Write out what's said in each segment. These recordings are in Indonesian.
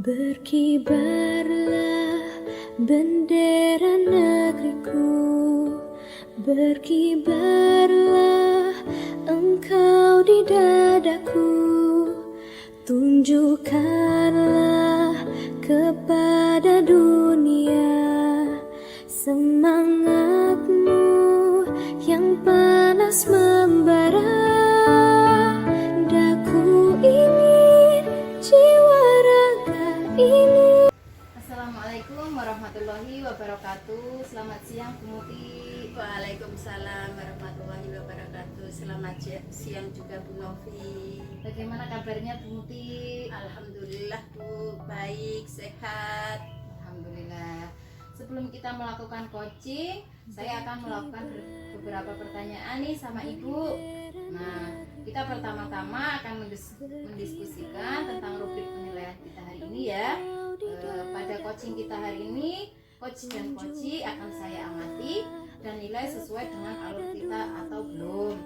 Berkibarlah bendera negeriku, berkibarlah engkau di dadaku, tunjukkanlah kepada dunia semangatmu yang panas membara. Daku ingin jiwa raga ini. Assalamualaikum warahmatullahi wabarakatuh. Selamat siang Bu Muti. Waalaikumsalam warahmatullahi wabarakatuh. Selamat siang juga Bu Novi. Bagaimana kabarnya Bu Muti? Alhamdulillah Bu, baik, sehat. Alhamdulillah. Sebelum kita melakukan coaching, saya akan melakukan beberapa pertanyaan nih sama Ibu. Nah, kita pertama-tama akan mendiskusikan tentang rubrik penilaian kita hari ini ya. Pada coaching kita hari ini, coach dan coachee akan saya amati dan nilai sesuai dengan alur kita atau belum.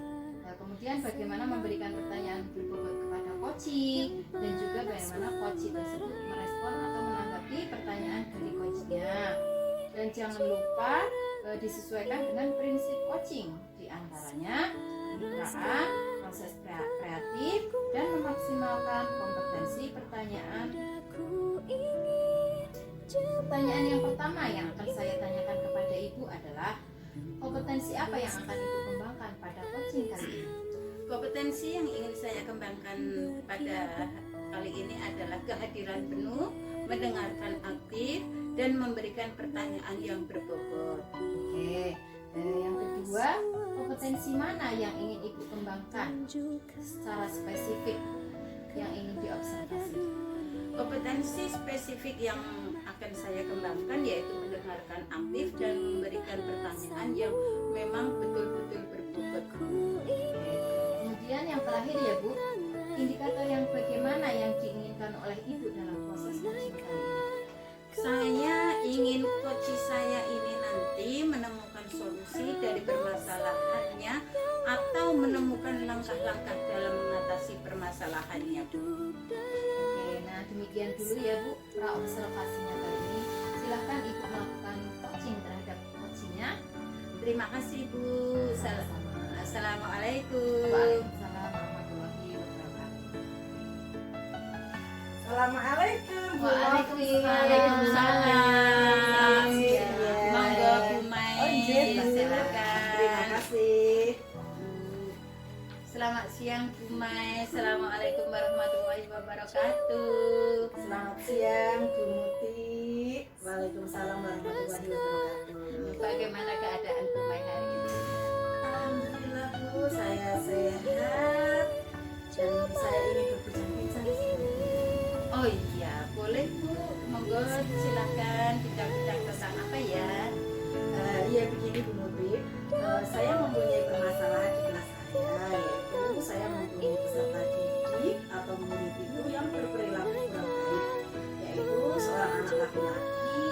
Nah, kemudian bagaimana memberikan pertanyaan berbobot kepada coachee dan juga bagaimana coachee tersebut merespon atau menanggapi pertanyaan dari coachnya. Dan jangan lupa disesuaikan dengan prinsip coaching, diantaranya kemitraan, proses kreatif, dan memaksimalkan kompetensi pertanyaan. Pertanyaan yang pertama yang akan saya tanyakan kepada Ibu adalah kompetensi apa yang akan Ibu kembangkan pada coaching kali ini? Kompetensi yang ingin saya kembangkan pada kali ini adalah kehadiran penuh, mendengarkan aktif, dan memberikan pertanyaan yang berbobot. Oke. Yang kedua, kompetensi mana yang ingin Ibu kembangkan secara spesifik yang ingin diobservasi? Kompetensi spesifik yang akan saya kembangkan yaitu mendengarkan aktif dan memberikan pertanyaan yang memang betul-betul berbobot. Kemudian yang terakhir ya Bu, indikator yang bagaimana yang diinginkan oleh Ibu dalam proses coaching kali ini? Saya ingin coaching saya ini nanti menemukan solusi dari permasalahannya atau menemukan langkah-langkah dalam mengatasi permasalahannya, Bu. Oke, nah demikian dulu ya Bu pra-observasinya kali ini. Silahkan Ibu melakukan coaching terhadap coachingnya. Terima kasih Bu. Assalamualaikum. Waalaikumsalam warahmatullahi wabarakatuh. Assalamualaikum. Waalaikumsalam. Iya. Monggo Bu Mai. Terima Silakan. kasih. Selamat siang Bu Mai. Assalamualaikum warahmatullahi wabarakatuh. Selamat siang Bu Muti. Waalaikumsalam warahmatullahi wabarakatuh. Bagaimana keadaan Bu Mai hari ini? Alhamdulillah Bu, saya sehat dan saya ingin berbincang-bincang sebenarnya. Oh iya, boleh Bu. Monggo silahkan bincang-bincang tentang apa ya? Iya begini Bu Muti, saya mempunyai permasalahan di kelas saya, yaitu saya mempunyai peserta didik atau murid itu yang berperilaku kurang baik, yaitu seorang anak laki-laki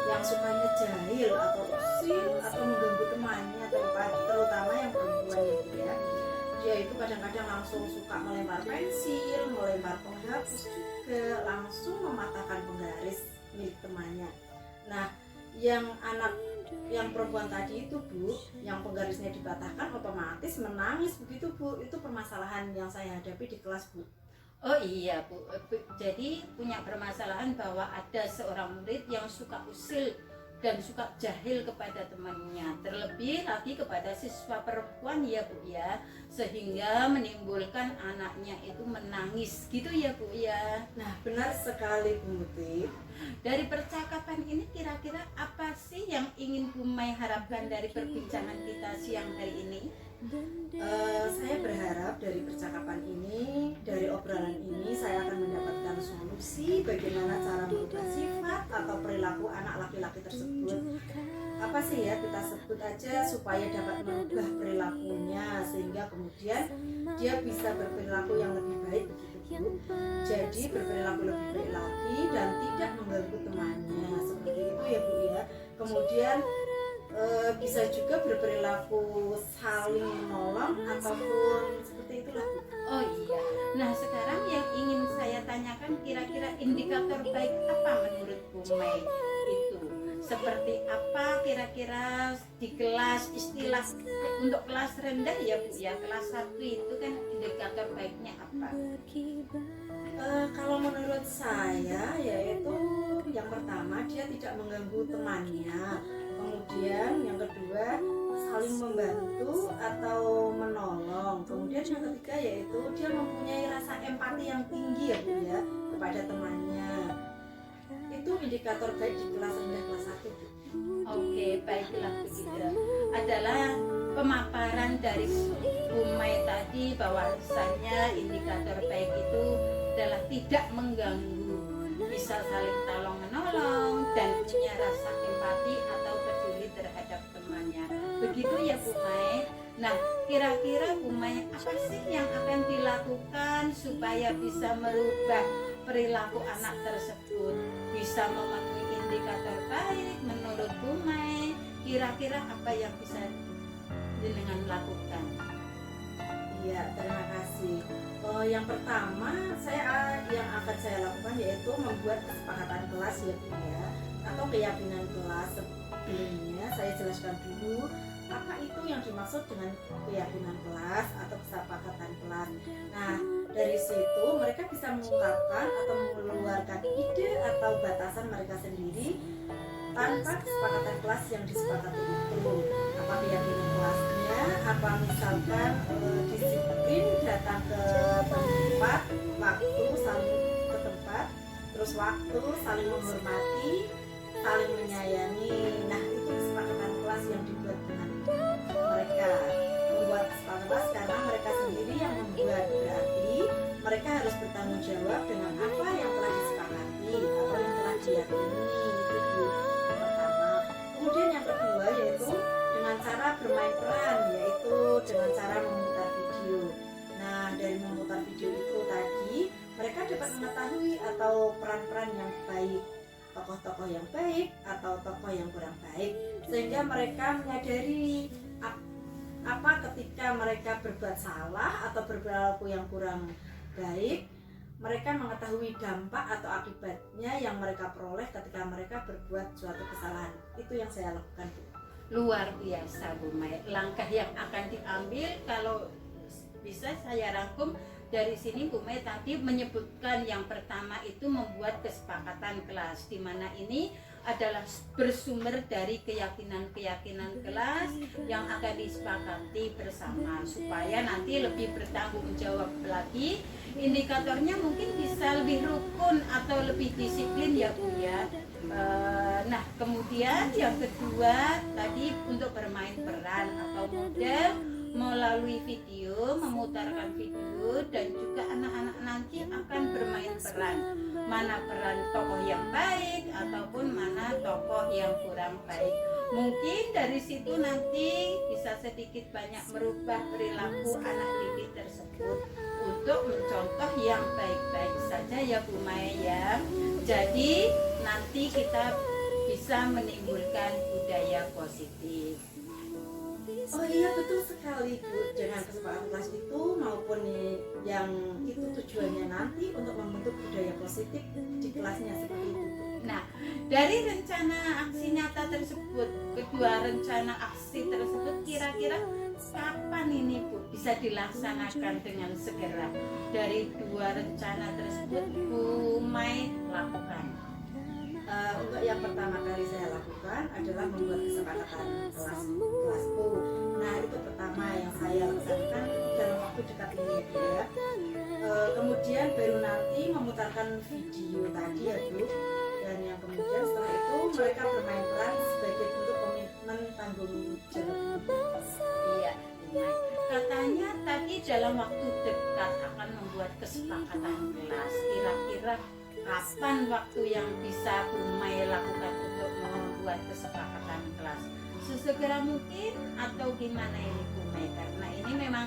yang sukanya jahil atau usil atau mengganggu temannya, terutama yang perempuan ya. Dia itu kadang-kadang langsung suka melempar pensil, melempar penghapus juga, langsung mematahkan penggaris milik temannya. Nah, yang perempuan tadi itu Bu, yang penggarisnya dipatahkan otomatis menangis begitu Bu. Itu permasalahan yang saya hadapi di kelas Bu. Oh iya Bu. Jadi punya permasalahan bahwa ada seorang murid yang suka usil dan suka jahil kepada temannya, terlebih lagi kepada siswa perempuan ya Bu ya, sehingga menimbulkan anaknya itu menangis gitu ya Bu ya. Nah, benar sekali Bu Muti. Dari percakapan ini kira-kira apa sih yang ingin Bu Mai harapkan dari perbincangan kita siang hari ini? Saya berharap dari percakapan ini, dari obrolan ini, saya akan mendapatkan solusi bagaimana cara merubah sifat atau perilaku anak laki-laki tersebut. Apa sih ya, kita sebut aja supaya dapat merubah perilakunya sehingga kemudian dia bisa berperilaku yang lebih baik begitu Bu. Jadi berperilaku lebih baik lagi dan tidak mengganggu temannya, seperti itu ya Bu ya. Kemudian bisa juga berperilaku saling menolong ataupun seperti itulah Bu. Oh iya. Nah sekarang yang ingin saya tanyakan kira-kira indikator baik apa menurut Bu Mai itu. Seperti apa kira-kira di kelas, istilah untuk kelas rendah ya Bu ya, kelas 1 itu kan indikator baiknya apa? Kalau menurut saya yaitu yang pertama dia tidak mengganggu temannya, kemudian yang kedua saling membantu atau menolong, kemudian yang ketiga yaitu dia mempunyai rasa empati yang tinggi ya Bu ya kepada temannya. Itu indikator baik di kelas rendah kelas 1 Bu. Oke, baiklah begitu. Adalah pemaparan dari Bu Mai tadi bahwasannya indikator baik itu adalah tidak mengganggu, bisa saling tolong menolong dan punya rasa empati atau peduli terhadap temannya. Begitu ya Bu Mai. Nah, kira-kira Bu Mai apa sih yang akan dilakukan supaya bisa merubah perilaku anak tersebut, bisa memenuhi indikator baik menurut Bu Mai? Kira-kira apa yang bisa dengan lakukan? Iya, terima kasih. Yang pertama yang akan saya lakukan yaitu membuat kesepakatan kelas ya Bu ya, atau keyakinan kelas. Sebelumnya saya jelaskan dulu apa itu yang dimaksud dengan keyakinan kelas atau kesepakatan kelas. Nah, dari situ mereka bisa mengungkapkan atau mengeluarkan ide atau batasan mereka sendiri tanpa kesepakatan kelas yang disepakati itu. Apa keyakinan kelasnya, apa misalkan disiplin datang ke tempat, waktu saling ke tempat, terus waktu saling menghormati, saling menyayangi. Nah, itu kesepakatan kelas yang dibuat dengan mereka. Membuat kesepakatan kelas karena mereka sendiri yang membuat, berarti mereka harus bertanggung jawab dengan apa yang telah disepakati atau yang telah diyakini. Itu Bu, yang pertama. Kemudian yang kedua yaitu dengan cara bermain peran, yaitu dengan cara memutar video. Nah, dari memutar video itu tadi mereka dapat mengetahui atau peran-peran yang baik, tokoh-tokoh yang baik atau tokoh yang kurang baik, sehingga mereka menyadari apa ketika mereka berbuat salah atau berperilaku yang kurang baik, mereka mengetahui dampak atau akibatnya yang mereka peroleh ketika mereka berbuat suatu kesalahan. Itu yang saya lakukan Bu. Luar biasa Bu Mai. Langkah yang akan diambil, kalau bisa saya rangkum dari sini, Bu Mai tadi menyebutkan yang pertama itu membuat kesepakatan kelas, di mana ini adalah bersumber dari keyakinan-keyakinan kelas yang akan disepakati bersama, supaya nanti lebih bertanggung jawab lagi. Indikatornya mungkin bisa lebih rukun atau lebih disiplin ya Bu ya. Nah, kemudian yang kedua tadi untuk bermain peran atau model melalui video, memutarkan video, dan juga anak-anak nanti akan bermain peran, mana peran tokoh yang baik ataupun mana tokoh yang kurang baik. Mungkin dari situ nanti bisa sedikit banyak merubah perilaku anak didik tersebut untuk mencontoh yang baik-baik saja ya Bu Mai ya. Jadi nanti kita bisa menimbulkan budaya positif. Oh iya, betul sekali Bu. Dengan kesepakatan kelas itu maupun yang itu tujuannya nanti untuk membentuk budaya positif di kelasnya seperti itu Bu. Nah, dari rencana aksi nyata tersebut, kedua rencana aksi tersebut kira-kira kapan ini Bu bisa dilaksanakan dengan segera? Dari dua rencana tersebut Bu Mai lakukan. Untuk yang pertama kali saya lakukan adalah membuat kesepakatan kelasku. Nah, itu pertama yang saya laksanakan dalam waktu dekat ini ya. Kemudian baru nanti memutarkan video tadi ya Bu. Dan yang kemudian setelah itu mereka bermain peran sebagai bentuk komitmen tanggung jawab. Iya, Bu Mai. Katanya tadi dalam waktu dekat akan membuat kesepakatan kelas. Kira-kira kapan waktu yang bisa Bu Mai lakukan untuk membuat kesepakatan kelas? Sesegera mungkin atau gimana ini Bu Mai? Karena ini memang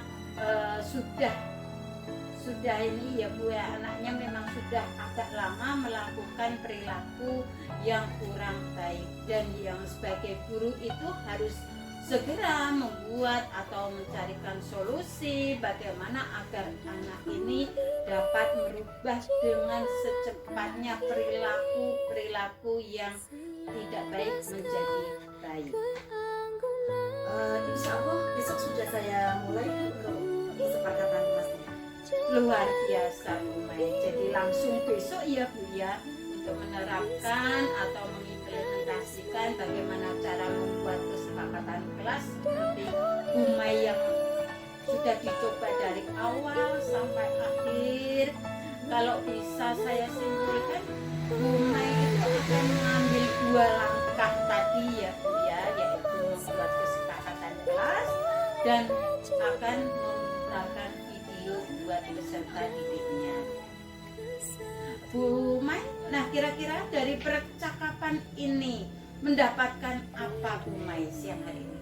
sudah ini ya Bu ya, anaknya memang sudah agak lama melakukan perilaku yang kurang baik, dan yang sebagai guru itu harus segera membuat atau mencarikan solusi bagaimana agar anak ini dapat merubah dengan secepatnya perilaku yang tidak baik menjadi baik. Insya Allah besok sudah saya mulai untuk kesepakatan kelasnya. Luar biasa Bu Mai. Jadi langsung besok ya Bu ya, untuk menerapkan atau mengimplementasikan bagaimana cara membuat kesepakatan kelas seperti Bu Mai yang sudah dicoba dari awal sampai akhir. Kalau bisa saya simpulkan, Bu Mai itu akan mengambil 2 langkah tadi ya Bu ya, yaitu membuat kesepakatan kelas dan akan memutarkan video buat peserta didiknya. Bu Mai, nah kira-kira dari percakapan ini mendapatkan apa Bu Mai siang hari ini?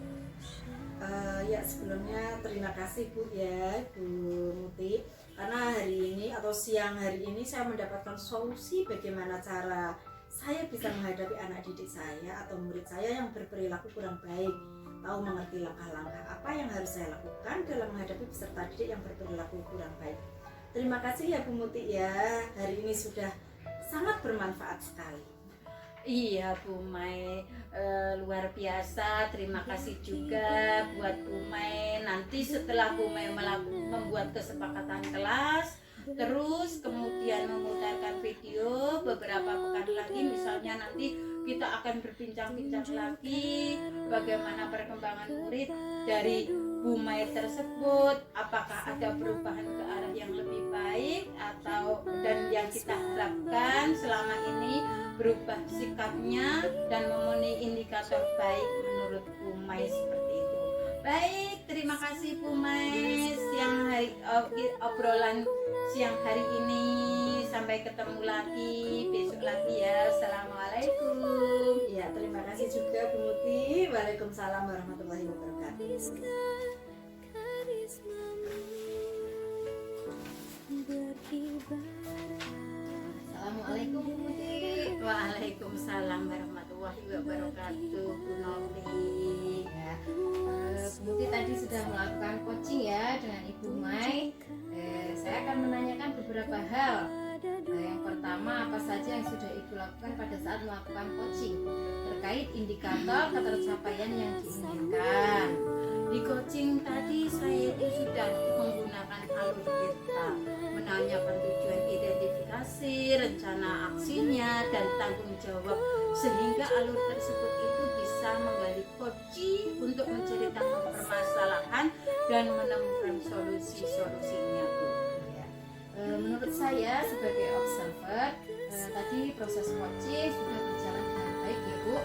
Ya sebelumnya terima kasih Bu ya Bu Muti, karena hari ini atau siang hari ini saya mendapatkan solusi bagaimana cara saya bisa menghadapi anak didik saya atau murid saya yang berperilaku kurang baik, tahu mengerti langkah-langkah apa yang harus saya lakukan dalam menghadapi peserta didik yang berperilaku kurang baik. Terima kasih ya Bu Muti ya, hari ini sudah sangat bermanfaat sekali. Iya Bu Mai, luar biasa. Terima kasih juga buat Bu Mai. Nanti setelah Bu Mai membuat kesepakatan kelas, terus kemudian memutarkan video beberapa pekan lagi, misalnya nanti kita akan berbincang-bincang lagi bagaimana perkembangan murid dari Bu Mai tersebut, apakah ada perubahan ke arah yang lebih baik atau dan yang kita harapkan selama ini berubah sikapnya dan memenuhi indikator baik menurut Bu Mai seperti itu. Baik, terima kasih Bu Mai siang hari obrolan siang hari ini. Sampai ketemu lagi besok lagi ya. Assalamualaikum. Ya terima kasih juga Bu Muti. Waalaikumsalam warahmatullahi wabarakatuh. Assalamualaikum Bu Muti. Waalaikumsalam warahmatullahi wabarakatuh Bu Novi. Ya, Bu Muti tadi sudah melakukan coaching ya dengan Ibu Mai. Saya akan menanyakan beberapa hal. Yang pertama, apa saja yang sudah Ibu lakukan pada saat melakukan coaching terkait indikator ketercapaian yang diinginkan. Di coaching tadi saya itu sudah menggunakan alur Tirta, menanyakan tujuan identifikasi, rencana aksinya, dan tanggung jawab, sehingga alur tersebut itu bisa menggali coaching untuk menceritakan permasalahan dan menemukan solusi-solusinya Bu. Menurut saya sebagai observer, tadi proses coaching sudah berjalan dengan baik ya Bu.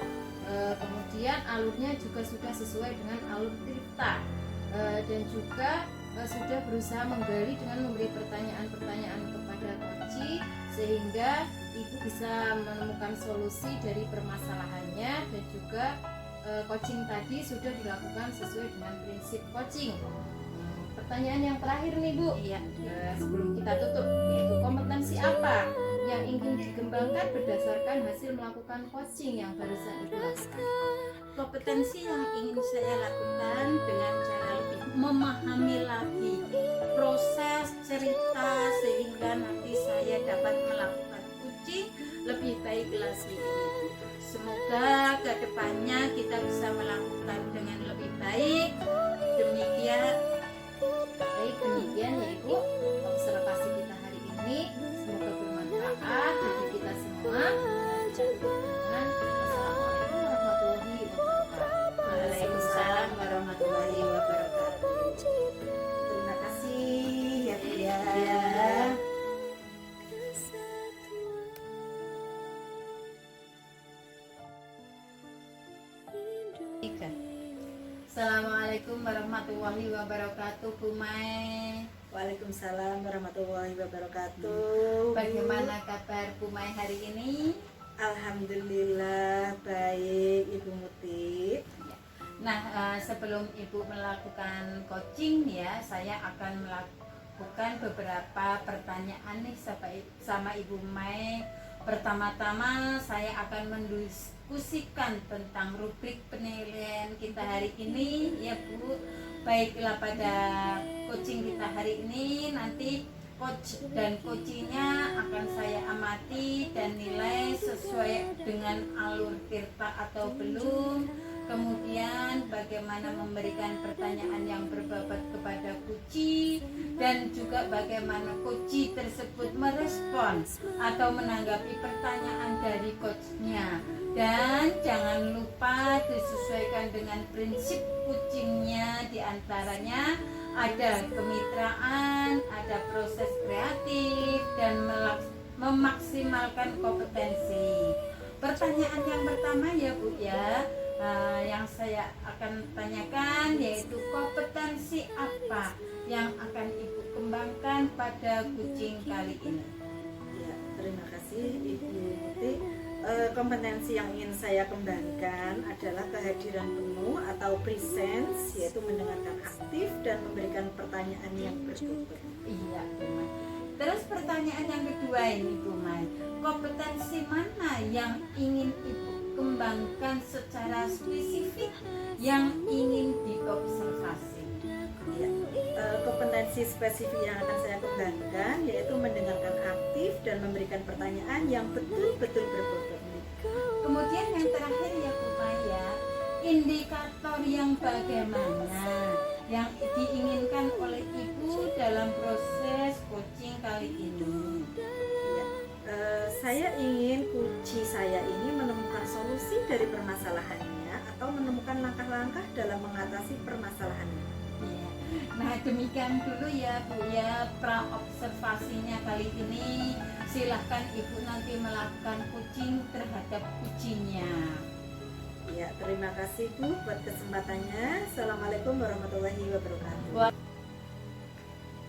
Kemudian alurnya juga sudah sesuai dengan alur Tirta, dan juga sudah berusaha menggali dengan memberi pertanyaan-pertanyaan kepada coaching sehingga Ibu bisa menemukan solusi dari permasalahannya, dan juga coaching tadi sudah dilakukan sesuai dengan prinsip coaching. Pertanyaan yang terakhir nih Bu, Iya. sebelum kita tutup, yaitu kompetensi apa yang ingin dikembangkan berdasarkan hasil melakukan coaching yang barusan Ibu lakukan? Kompetensi yang ingin saya lakukan dengan cara lebih memahami lagi proses cerita sehingga nanti saya dapat melakukan coaching lebih baik lagi ini. Semoga kedepannya kita bisa melakukan dengan lebih baik. Demikian ya Ibu observasi kita hari ini. Semoga bermanfaat bagi kita semua. Dan Assalamualaikum warahmatullahi wabarakatuh. Waalaikumsalam warahmatullahi wabarakatuh. Terima kasih ya Bu ya. Assalamualaikum warahmatullahi wabarakatuh Bu Mai. Waalaikumsalam warahmatullahi wabarakatuh. Bagaimana kabar Bu Mai hari ini? Alhamdulillah baik Ibu Muti. Nah, sebelum Ibu melakukan coaching ya, saya akan melakukan beberapa pertanyaan nih sama Ibu Mai. Pertama-tama saya akan mendiskusikan tentang rubrik penilaian kita hari ini ya Bu. Baiklah, pada coaching kita hari ini nanti coach dan coachingnya akan saya amati dan nilai sesuai dengan alur tirta atau belum. Kemudian bagaimana memberikan pertanyaan yang berbobot kepada coach, dan juga bagaimana coach tersebut merespon atau menanggapi pertanyaan dari coachnya. Dan jangan lupa disesuaikan dengan prinsip coachingnya, diantaranya ada kemitraan, ada proses kreatif, dan memaksimalkan kompetensi. Pertanyaan yang pertama ya Bu ya, yang saya akan tanyakan yaitu kompetensi apa yang akan Ibu kembangkan pada coaching kali ini? Ya, terima kasih Ibu Muti. Kompetensi yang ingin saya kembangkan adalah kehadiran penuh atau presence, yaitu mendengarkan aktif dan memberikan pertanyaan yang berbobot. Iya, Bu Mai. Terus pertanyaan yang kedua ini Bu Mai, kompetensi mana yang ingin Ibu kembangkan secara spesifik yang ingin diobservasi? Ya, kompetensi spesifik yang akan saya kembangkan yaitu mendengarkan aktif dan memberikan pertanyaan yang betul-betul berbobot. Kemudian yang terakhir ya Bu Maya, indikator yang bagaimana yang diinginkan oleh Ibu dalam proses coaching kali ini? Ya, saya ingin kunci saya ini menemukan solusi dari permasalahannya atau menemukan langkah-langkah dalam mengatasi permasalahannya. Ya. Nah demikian dulu ya Bu ya pra observasinya kali ini. Silahkan Ibu nanti melakukan coaching terhadap coachingnya. Ya, terima kasih Bu buat kesempatannya. Assalamualaikum warahmatullahi wabarakatuh.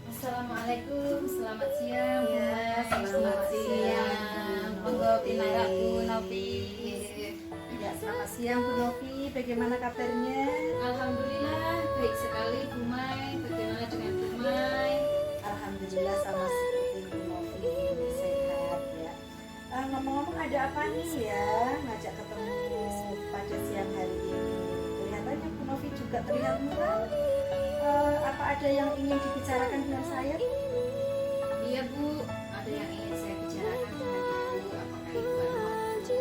Assalamualaikum, selamat siang Bu Ya, Mai. selamat siang. Monggo pinarak Bu Novi. Ya, selamat siang Bu Novi. Bagaimana kabarnya? Alhamdulillah baik sekali Bu Mai. Bagaimana dengan Bu Mai? Alhamdulillah sama seperti Bu Novi, sehat ya. Ngomong-ngomong ada apa nih ya ngajak ketemu pada siang hari ini? Kelihatannya Bu Novi juga terlihat murah. Apa ada yang ingin dibicarakan dengan saya? Iya Bu, ada yang ingin saya bicarakan dengan Ibu. Apakah Ibu ada waktu?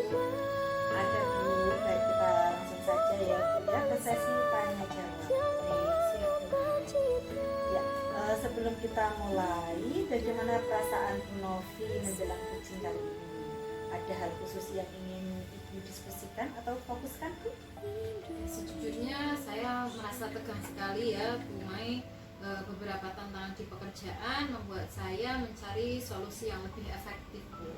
Ada Bu, baik kita langsung saja ya Bu ya ke sesi tanya jawab. Siap Bu. Ya, sebelum kita mulai, bagaimana perasaan Bu Novi menjelang coaching kali ini? Ada hal khusus yang ingin Ibu diskusikan atau fokuskan Bu? Sejujurnya saya merasa tegang sekali ya Bu Mai. Beberapa tantangan di pekerjaan membuat saya mencari solusi yang lebih efektif Bu.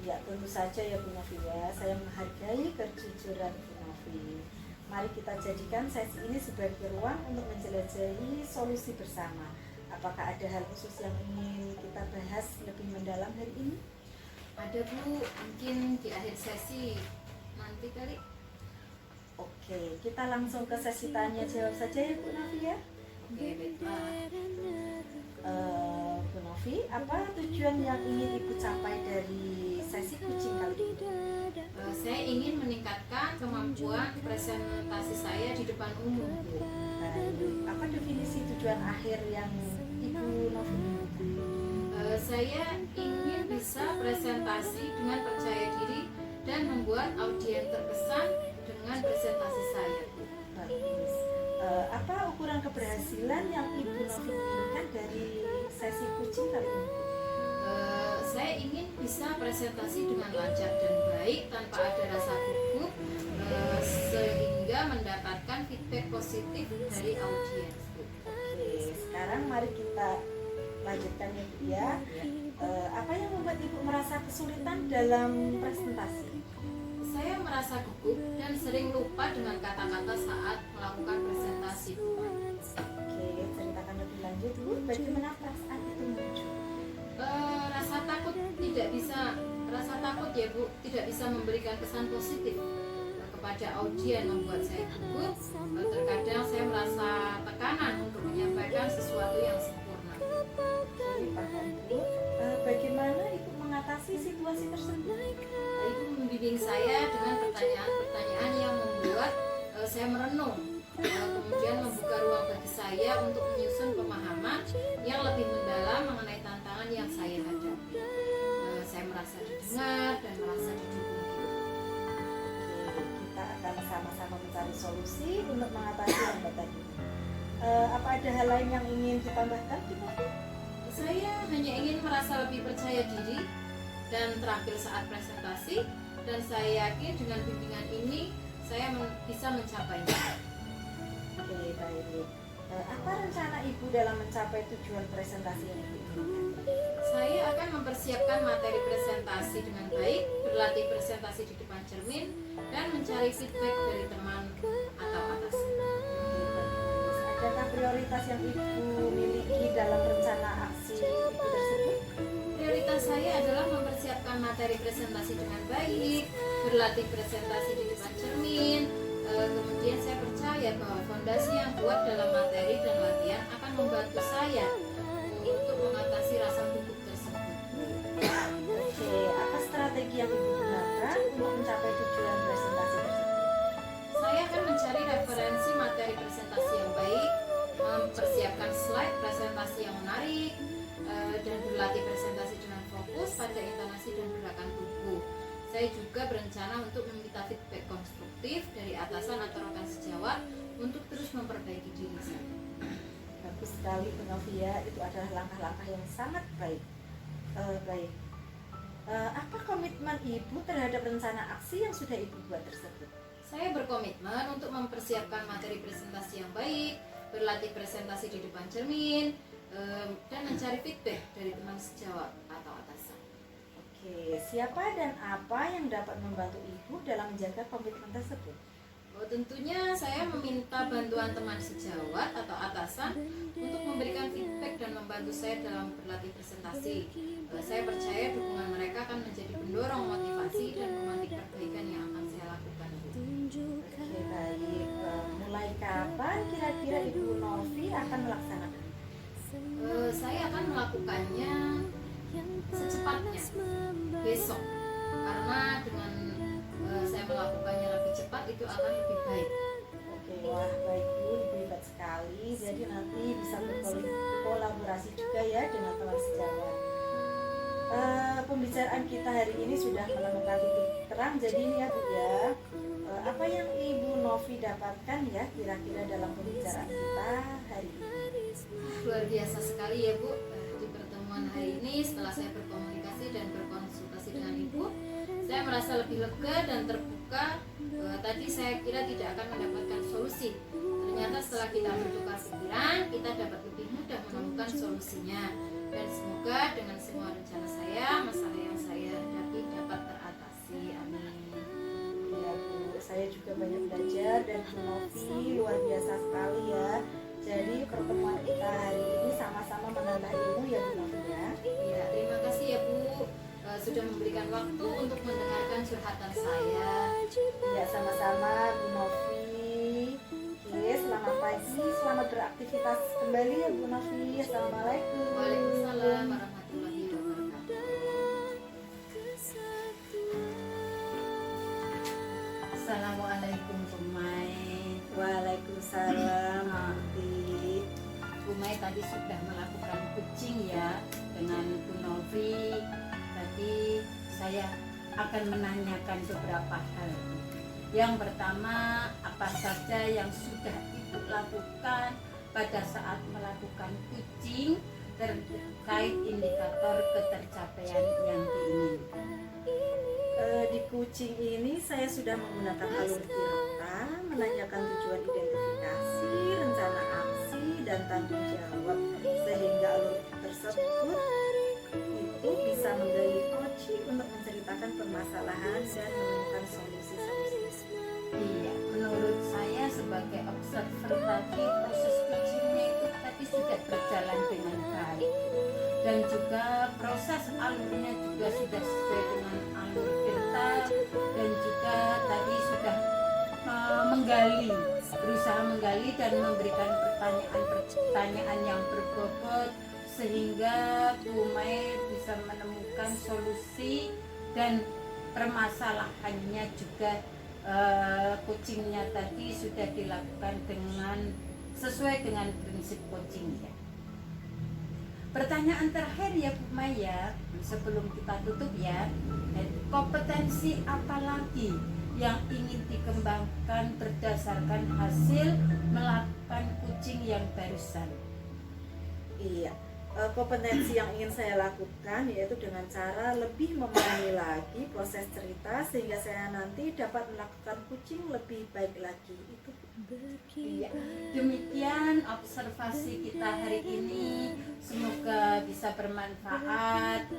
Ya, tentu saja ya Bu Novi ya. Saya menghargai kejujuran Bu Novi. Mari kita jadikan sesi ini sebagai ruang untuk menjelajahi solusi bersama. Apakah ada hal khusus yang ingin kita bahas lebih mendalam hari ini? Ada Bu, mungkin di akhir sesi nanti kali. Oke, kita langsung ke sesi tanya jawab saja ya Bu Novi ya. Oke, baiklah. Bu Novi, apa tujuan yang ingin Ibu capai dari sesi coaching kali ini? Saya ingin meningkatkan kemampuan presentasi saya di depan umum Bu. Baik, apa definisi tujuan akhir yang Ibu Novi inginkan? Saya ingin bisa presentasi dengan percaya diri dan membuat audiens terkesan dengan presentasi saya Bu. Bagus. Apa ukuran keberhasilan yang Ibu Novi inginkan dari sesi coaching kali ini? Saya ingin bisa presentasi dengan lancar dan baik tanpa ada rasa gugup, sehingga mendapatkan feedback positif dari audiens Bu. Oke, sekarang mari kita lanjutkan ya Bu ya. Apa yang membuat Ibu merasa kesulitan dalam presentasi? Saya merasa gugup dan sering lupa dengan kata-kata saat melakukan presentasi Bu. Oke, ceritakan lebih lanjut Bu, bagaimana perasaan itu muncul? Rasa takut ya Bu, tidak bisa memberikan kesan positif kepada audiens membuat saya gugup. Terkadang saya merasa tekanan untuk menyampaikan sesuatu yang sempurna. Oke, paham Bu. Bagaimana Ibu mengatasi situasi tersebut? Ibu membimbing saya dengan pertanyaan-pertanyaan yang membuat saya merenung, kemudian membuka ruang bagi saya untuk menyusun pemahaman yang lebih mendalam mengenai tantangan yang saya hadapi. Saya merasa didengar dan merasa didukung. Kita akan sama-sama mencari solusi untuk mengatasi hambatan ini. Apa ada hal lain yang ingin ditambahkan, Ibu? Saya hanya ingin merasa lebih percaya diri dan terampil saat presentasi, dan saya yakin dengan bimbingan ini saya bisa mencapainya. Oke, baik. Apa rencana Ibu dalam mencapai tujuan presentasi yang Ibu inginkan? Saya akan mempersiapkan materi presentasi dengan baik, berlatih presentasi di depan cermin, dan mencari feedback dari teman atau atasan. Oke, bagus. Adakah prioritas yang Ibu miliki dalam rencana aksi Ibu tersebut? Prioritas saya adalah mempersiapkan materi presentasi dengan baik, berlatih presentasi di depan cermin. Kemudian saya percaya bahwa fondasi yang kuat dalam materi dan latihan akan membantu saya untuk mengatasi rasa gugup tersebut. Oke, apa strategi yang Ibu gunakan untuk mencapai tujuan presentasi tersebut? Saya akan mencari referensi materi presentasi yang baik, mempersiapkan slide presentasi yang menarik, dan berlatih presentasi dengan fokus pada intonasi dan gerakan tubuh. Saya juga berencana untuk meminta feedback konstruktif dari atasan atau rekan sejawat untuk terus memperbaiki diri saya. Bagus sekali, Bu Novia. Itu adalah langkah-langkah yang sangat baik. Baik. Apa komitmen Ibu terhadap rencana aksi yang sudah Ibu buat tersebut? Saya berkomitmen untuk mempersiapkan materi presentasi yang baik, berlatih presentasi di depan cermin, dan mencari feedback dari teman sejawat atau atasan. Oke, siapa dan apa yang dapat membantu Ibu dalam menjaga komitmen tersebut? Tentunya saya meminta bantuan teman sejawat atau atasan untuk memberikan feedback dan membantu saya dalam berlatih presentasi. Saya percaya dukungan mereka akan menjadi pendorong motivasi dan memantik perbaikan yang akan saya lakukan. Oke, baik. Mulai kapan kira-kira Ibu Novi akan melaksanakan? Saya akan melakukannya secepatnya besok, karena dengan saya melakukannya lebih cepat itu akan lebih baik. Oke, wah baik Bu, Ibu hebat sekali. Jadi nanti bisa berkolaborasi juga ya dengan teman sejawat. Pembicaraan kita hari ini sudah menemukan titik terang. Jadi ini ya Bu ya, apa yang Ibu Novi dapatkan ya kira-kira dalam pembicaraan kita hari ini? Luar biasa sekali ya Bu. Di pertemuan hari ini setelah saya berkomunikasi dan berkonsultasi dengan Ibu, saya merasa lebih lega dan terbuka. Tadi saya kira tidak akan mendapatkan solusi. Ternyata setelah kita bertukar pikiran, kita dapat lebih mudah menemukan solusinya. Dan semoga dengan semua rencana saya, masalah yang saya hadapi dapat teratasi. Amin. Ya Bu, saya juga banyak belajar dan Bu Novi luar biasa sekali ya. Jadi pertemuan kita hari ini sama-sama menambah ilmu ya Bu Novi ya. Ya, terima kasih ya Bu, sudah memberikan waktu untuk mendengarkan curhatan saya. Ya sama-sama Bu Novi. Oke, selamat pagi, selamat beraktivitas kembali ya Bu Novi. Assalamualaikum. Waalaikumsalam warahmatullahi wabarakatuh. Assalamualaikum Bumai. Waalaikumsalam. Bumai tadi sudah melakukan coaching ya dengan Bu Novi. Tadi saya akan menanyakan beberapa hal. Yang pertama, apa saja yang sudah Ibu lakukan pada saat melakukan coaching terkait indikator ketercapaian yang diinginkan? Di coaching ini saya sudah menggunakan alur Tirta, menanyakan tujuan identifikasi, rencana aksi, dan tanggung jawab, sehingga alur tersebut itu bisa menggali coaching untuk menceritakan permasalahan dan menemukan solusi-solusi. Iya, menurut saya sebagai observer tadi proses coachingnya itu tadi sudah berjalan dengan baik, dan juga proses alurnya juga sudah sesuai dengan alur Tirta, dan juga tadi sudah berusaha menggali dan memberikan pertanyaan-pertanyaan yang berbobot sehingga Bu Mai bisa menemukan solusi dan permasalahannya juga coachingnya tadi sudah dilakukan sesuai dengan prinsip coaching ya. Pertanyaan terakhir ya Bu Maya, sebelum kita tutup ya, kompetensi apa lagi yang ingin dikembangkan berdasarkan hasil melakukan coaching yang barusan? Iya, kompetensi yang ingin saya lakukan yaitu dengan cara lebih memahami lagi proses cerita sehingga saya nanti dapat melakukan coaching lebih baik lagi. Itu. Iya, demikian observasi kita hari ini. Semoga bisa bermanfaat.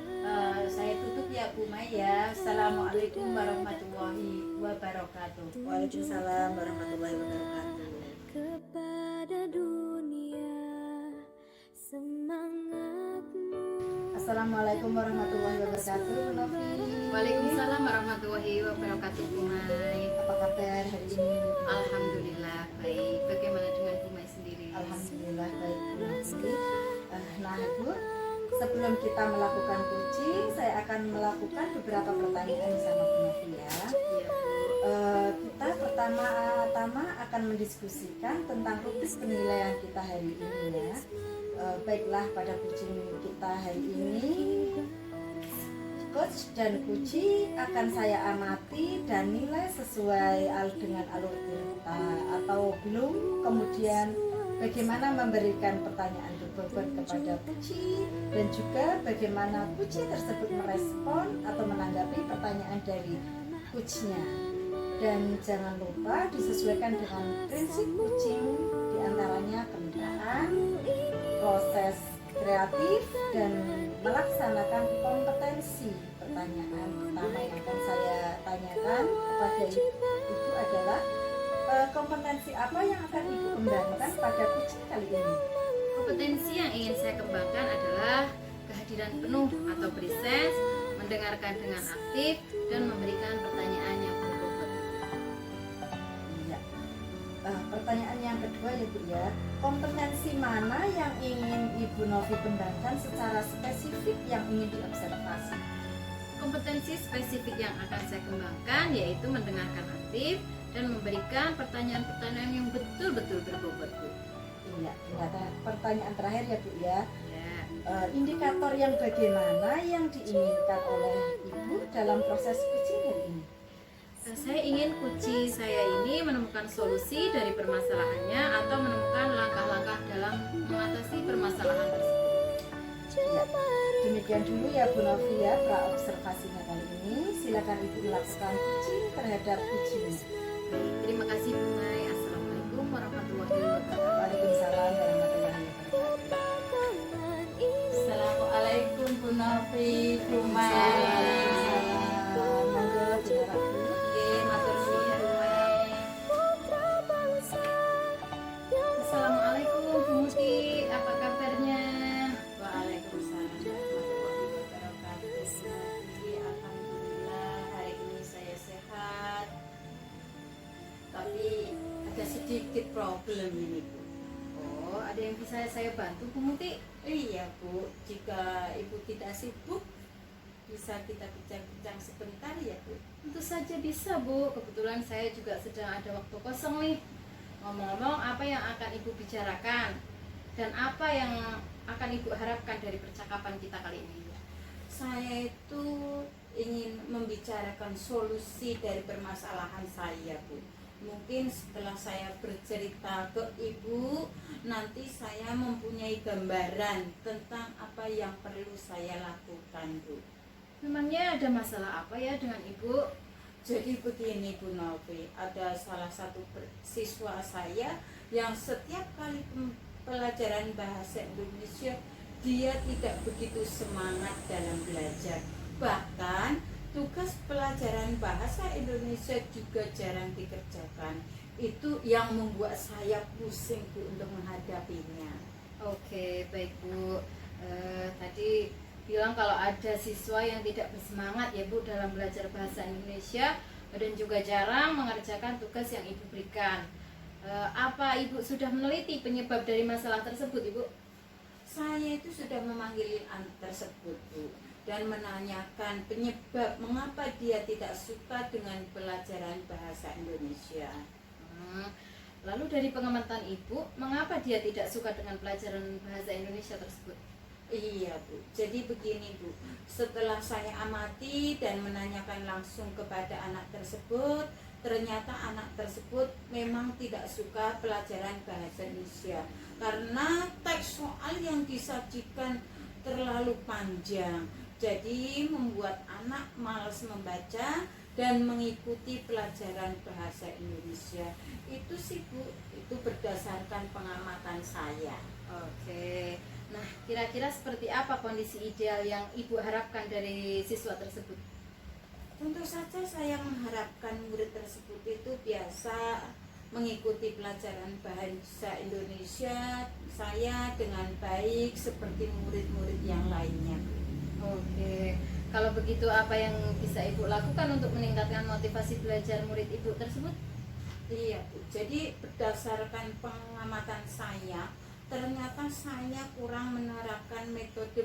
Saya tutup ya Bu Maya. Assalamualaikum warahmatullahi wabarakatuh. Waalaikumsalam warahmatullahi wabarakatuh. kepada dunia semangatmu. Assalamualaikum warahmatullahi wabarakatuh, Bu Novi. Waalaikumsalam warahmatullahi wabarakatuh, Bu Mai. Apa kabar hari ini? Alhamdulillah baik. Bagaimana dengan Bu Mai sendiri? Alhamdulillah baik, Bu Novi. Nah, Bu, sebelum kita melakukan coaching, saya akan melakukan beberapa pertanyaan sama Bu Novi ya. Kita pertama-tama akan mendiskusikan tentang rumus penilaian kita hari ini ya. Baiklah, pada coaching kita hari ini, coach dan coachee akan saya amati dan nilai sesuai dengan alur cerita atau belum, kemudian bagaimana memberikan pertanyaan berbobot kepada coachee dan juga bagaimana coachee tersebut merespon atau menanggapi pertanyaan dari coachnya. Dan jangan lupa disesuaikan dengan prinsip coaching, diantaranya kemitraan, proses kreatif, dan melaksanakan kompetensi. Pertanyaan pertama yang akan saya tanyakan kepada Ibu adalah kompetensi apa yang akan Ibu kembangkan pada coaching kali ini? Kompetensi yang ingin saya kembangkan adalah kehadiran penuh atau presence, mendengarkan dengan aktif, dan memberikan pertanyaan yang berbobot. Pertanyaan yang kedua ya Bu ya, kompetensi mana yang ingin Ibu Novi kembangkan secara spesifik yang ingin diobservasi? Kompetensi spesifik yang akan saya kembangkan yaitu mendengarkan aktif dan memberikan pertanyaan-pertanyaan yang betul-betul berbobot, Bu. Iya, pertanyaan terakhir ya Bu ya. Ya. Indikator yang bagaimana yang diinginkan oleh Ibu dalam proses coaching hari ini? Saya ingin coaching saya ini menemukan solusi dari permasalahannya atau menemukan langkah-langkah dalam mengatasi permasalahan tersebut. Ya, demikian dulu ya Bu Novi ya pra-observasinya kali ini. Silakan Ibu melakukan coaching terhadap coaching. Terima kasih Bu Mai. Assalamualaikum warahmatullahi wabarakatuh. Waalaikumsalam warahmatullahi wabarakatuh. Assalamualaikum Bu Novi, Bu Mai. Waalaikumsalam. Monggo diharap Bu. Matur nuwun Bu Mai. Assalamualaikum Bu Muti. Apa kabarnya? Waalaikumsalam warahmatullahi wabarakatuh. Alhamdulillah hari ini saya sehat. Tapi ada sedikit problem ini Bu. Oh, ada yang bisa saya bantu Bu Muti? Iya Bu, jika Ibu tidak sibuk bisa kita bincang-bincang sebentar ya Bu. Tentu saja bisa Bu. Kebetulan saya juga sedang ada waktu kosong nih. Ngomong-ngomong, apa yang akan Ibu bicarakan dan apa yang akan Ibu harapkan dari percakapan kita kali ini? Saya itu ingin membicarakan solusi dari permasalahan saya Bu. Mungkin setelah saya bercerita ke Ibu, nanti saya mempunyai gambaran tentang apa yang perlu saya lakukan Bu. Memangnya ada masalah apa ya dengan Ibu? Jadi begini Bu Novi, ada salah satu siswa saya yang setiap kali pelajaran bahasa Indonesia dia tidak begitu semangat dalam belajar. Bahkan tugas pelajaran bahasa Indonesia juga jarang dikerjakan. Itu yang membuat saya pusing Bu untuk menghadapinya. Oke, baik Bu. Tadi bilang kalau ada siswa yang tidak bersemangat ya Bu dalam belajar bahasa Indonesia dan juga jarang mengerjakan tugas yang Ibu berikan. Apa Ibu sudah meneliti penyebab dari masalah tersebut Ibu? Saya itu sudah memanggil tersebut Bu. dan menanyakan penyebab mengapa dia tidak suka dengan pelajaran bahasa Indonesia. Lalu dari pengamatan Ibu, mengapa dia tidak suka dengan pelajaran bahasa Indonesia tersebut? Iya Bu, jadi begini Bu, setelah saya amati dan menanyakan langsung kepada anak tersebut, ternyata anak tersebut memang tidak suka pelajaran bahasa Indonesia karena teks soal yang disajikan terlalu panjang, jadi membuat anak malas membaca dan mengikuti pelajaran bahasa Indonesia. Itu sih Bu, itu berdasarkan pengamatan saya. Oke. Nah, kira-kira seperti apa kondisi ideal yang Ibu harapkan dari siswa tersebut? Tentu saja saya mengharapkan murid tersebut itu biasa mengikuti pelajaran bahasa Indonesia saya dengan baik seperti murid-murid yang lainnya. Oke. Kalau begitu apa yang bisa Ibu lakukan untuk meningkatkan motivasi belajar murid Ibu tersebut? Iya Bu, jadi berdasarkan pengamatan saya, ternyata saya kurang menerapkan metode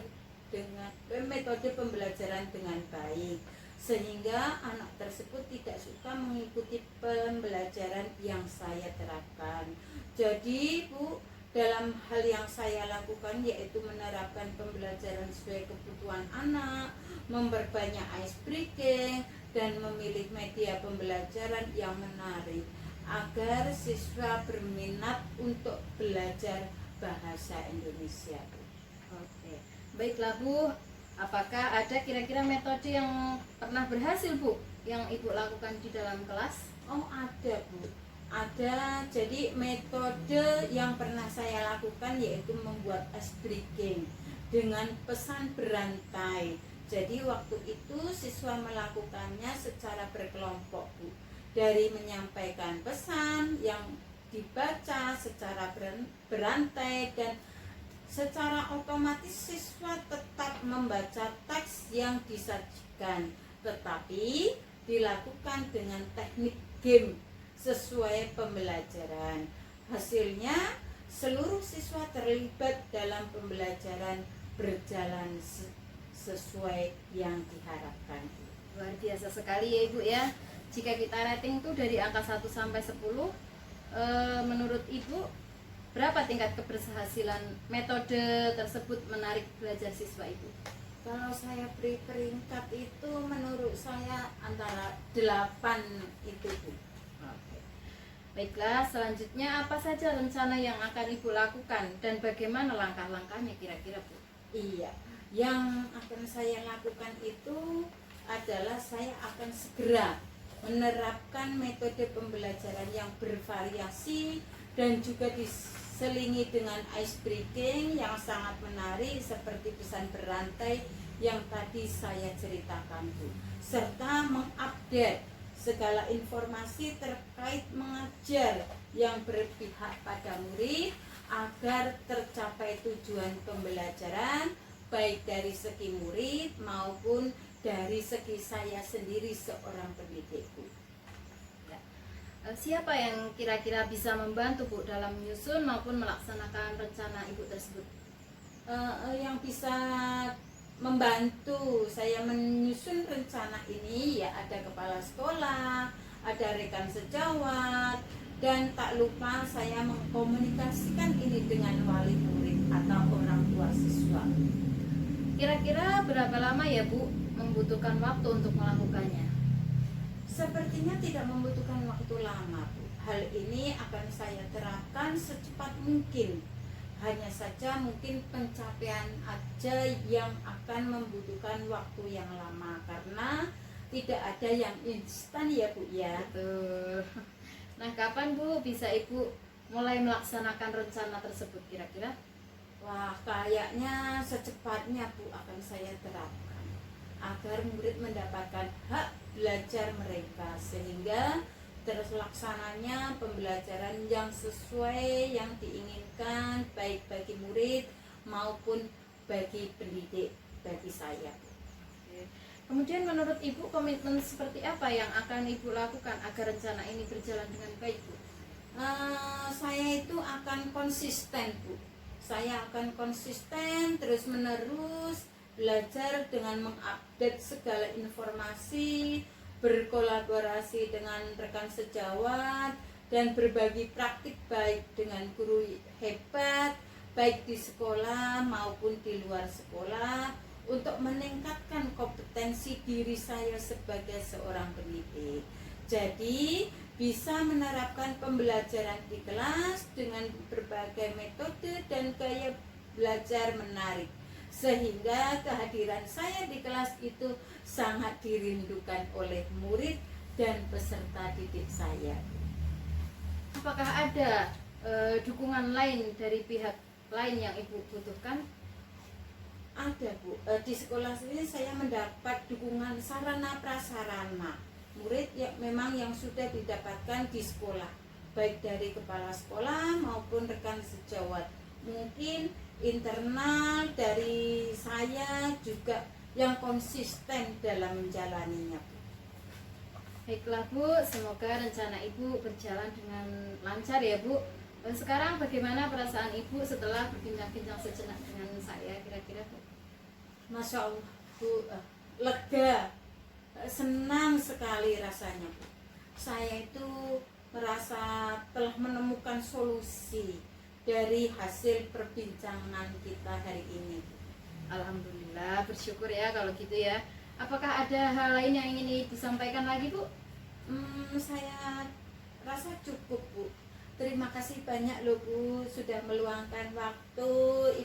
pembelajaran dengan baik, sehingga anak tersebut tidak suka mengikuti pembelajaran yang saya terapkan. Jadi Bu, dalam hal yang saya lakukan yaitu menerapkan pembelajaran sesuai kebutuhan anak, memperbanyak ice breaking, dan memilih media pembelajaran yang menarik agar siswa berminat untuk belajar bahasa Indonesia. Oke. Baiklah Bu, apakah ada kira-kira metode yang pernah berhasil Bu yang Ibu lakukan di dalam kelas? Oh ada Bu, ada. Jadi metode yang pernah saya lakukan yaitu membuat ice breaking dengan pesan berantai. Jadi waktu itu siswa melakukannya secara berkelompok Bu, dari menyampaikan pesan yang dibaca secara berantai dan secara otomatis siswa tetap membaca teks yang disajikan, tetapi dilakukan dengan teknik game sesuai pembelajaran. Hasilnya seluruh siswa terlibat dalam pembelajaran berjalan sesuai yang diharapkan. Luar biasa sekali ya Ibu ya. Jika kita rating tuh dari angka 1 sampai 10, menurut Ibu berapa tingkat keberhasilan metode tersebut menarik belajar siswa Ibu? Kalau saya beri peringkat itu menurut saya antara 8 itu Bu. Oke. Baiklah, selanjutnya apa saja rencana yang akan Ibu lakukan dan bagaimana langkah-langkahnya kira-kira Bu? Iya, yang akan saya lakukan itu adalah saya akan segera menerapkan metode pembelajaran yang bervariasi dan juga diselingi dengan ice breaking yang sangat menarik seperti pesan berantai yang tadi saya ceritakan Bu, serta mengupdate segala informasi terkait mengajar yang berpihak pada murid agar tercapai tujuan pembelajaran baik dari segi murid maupun dari segi saya sendiri seorang pendidik Bu. Ya. Siapa yang kira-kira bisa membantu Bu dalam menyusun maupun melaksanakan rencana Ibu tersebut? Yang bisa membantu saya menyusun rencana ini ya ada kepala sekolah, ada rekan sejawat, dan tak lupa saya mengkomunikasikan ini dengan wali murid atau orang tua siswa. Kira-kira berapa lama ya Bu membutuhkan waktu untuk melakukannya? Sepertinya tidak membutuhkan waktu lama Bu. Hal ini akan saya terapkan secepat mungkin. Hanya saja mungkin pencapaian aja yang akan membutuhkan waktu yang lama karena tidak ada yang instan ya Bu ya. Betul. Nah, kapan Bu bisa Ibu mulai melaksanakan rencana tersebut kira-kira? Wah, kayaknya secepatnya Bu akan saya terapkan agar murid mendapatkan hak belajar mereka sehingga terlaksananya pembelajaran yang sesuai yang diinginkan baik bagi murid maupun bagi pendidik bagi saya. Kemudian menurut Ibu komitmen seperti apa yang akan Ibu lakukan agar rencana ini berjalan dengan baik Bu? Saya itu akan konsisten Bu. Saya akan konsisten terus menerus belajar dengan mengupdate segala informasi, berkolaborasi dengan rekan sejawat, dan berbagi praktik baik dengan guru hebat, baik di sekolah maupun di luar sekolah, untuk meningkatkan kompetensi diri saya sebagai seorang pendidik. Jadi, bisa menerapkan pembelajaran di kelas dengan berbagai metode dan gaya belajar menarik, sehingga kehadiran saya di kelas itu sangat dirindukan oleh murid dan peserta didik saya. Apakah ada dukungan lain dari pihak lain yang Ibu butuhkan? Ada, Bu. Di sekolah sini saya mendapat dukungan sarana prasarana murid yang sudah didapatkan di sekolah, baik dari kepala sekolah maupun rekan sejawat. Mungkin internal dari saya juga yang konsisten dalam menjalaninya, Bu. Baiklah Bu, semoga rencana Ibu berjalan dengan lancar ya Bu. Sekarang bagaimana perasaan Ibu setelah berbincang-bincang sejenak dengan saya kira-kira Bu? Masya Allah, Bu, lega, senang sekali rasanya, Bu. Saya itu merasa telah menemukan solusi dari hasil perbincangan kita hari ini, Bu. Alhamdulillah, bersyukur ya kalau gitu ya. Apakah ada hal lain yang ingin disampaikan lagi Bu? Saya rasa cukup, Bu. Terima kasih banyak loh, Bu, sudah meluangkan waktu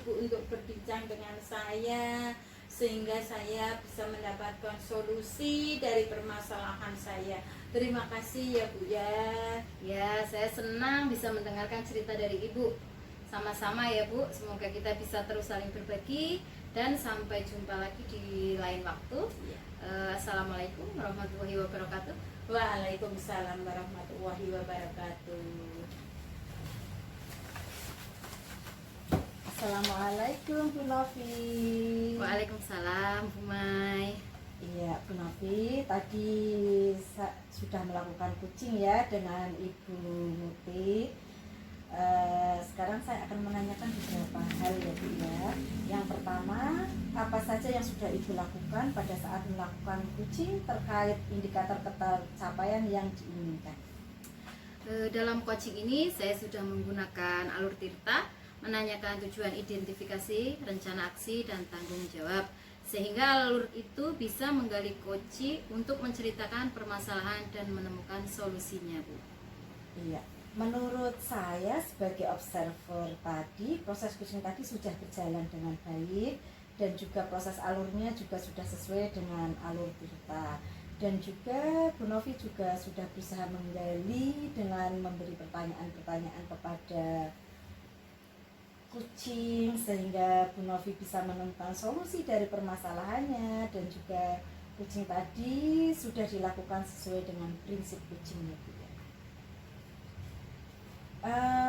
Ibu untuk berbincang dengan saya, sehingga saya bisa mendapatkan solusi dari permasalahan saya. Terima kasih ya, Bu ya. Ya, saya senang bisa mendengarkan cerita dari Ibu. Sama-sama ya Bu, semoga kita bisa terus saling berbagi dan sampai jumpa lagi di lain waktu. Assalamualaikum warahmatullahi wabarakatuh. Waalaikumsalam warahmatullahi wabarakatuh. Assalamualaikum Bu Novi. Waalaikumsalam Bu Mai. Iya Bu Novi, tadi sudah melakukan coaching ya dengan Ibu Muti. Sekarang saya akan menanyakan beberapa hal ya Bu ya. Yang pertama, apa saja yang sudah Ibu lakukan pada saat melakukan coaching terkait indikator capaian yang diinginkan? Dalam coaching ini saya sudah menggunakan alur Tirta, menanyakan tujuan identifikasi, rencana aksi, dan tanggung jawab, sehingga alur itu bisa menggali coaching untuk menceritakan permasalahan dan menemukan solusinya Bu. Iya. Menurut saya sebagai observer tadi, proses coaching tadi sudah berjalan dengan baik dan juga proses alurnya juga sudah sesuai dengan alur Tirta. Dan juga Bu Novi juga sudah berusaha menggali dengan memberi pertanyaan-pertanyaan kepada coaching, sehingga Bu Novi bisa menemukan solusi dari permasalahannya, dan juga coaching tadi sudah dilakukan sesuai dengan prinsip coachingnya Bu.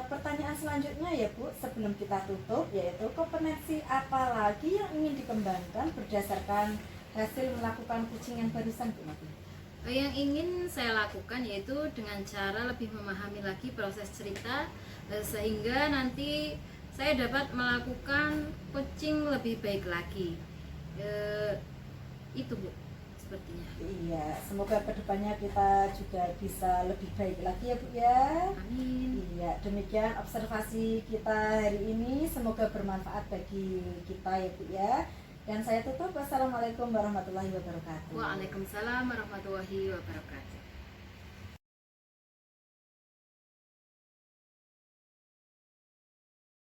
Pertanyaan selanjutnya ya Bu, sebelum kita tutup, yaitu kompetensi apa lagi yang ingin dikembangkan berdasarkan hasil melakukan coaching yang barusan Bu Novi? Yang ingin saya lakukan yaitu dengan cara lebih memahami lagi proses cerita, sehingga nanti saya dapat melakukan coaching lebih baik lagi. Itu Bu, sepertinya. Iya, semoga kedepannya kita juga bisa lebih baik lagi ya Bu ya. Amin. Iya, demikian observasi kita hari ini, semoga bermanfaat bagi kita ya Bu ya. Dan saya tutup, wassalamualaikum warahmatullahi wabarakatuh. Waalaikumsalam warahmatullahi wabarakatuh.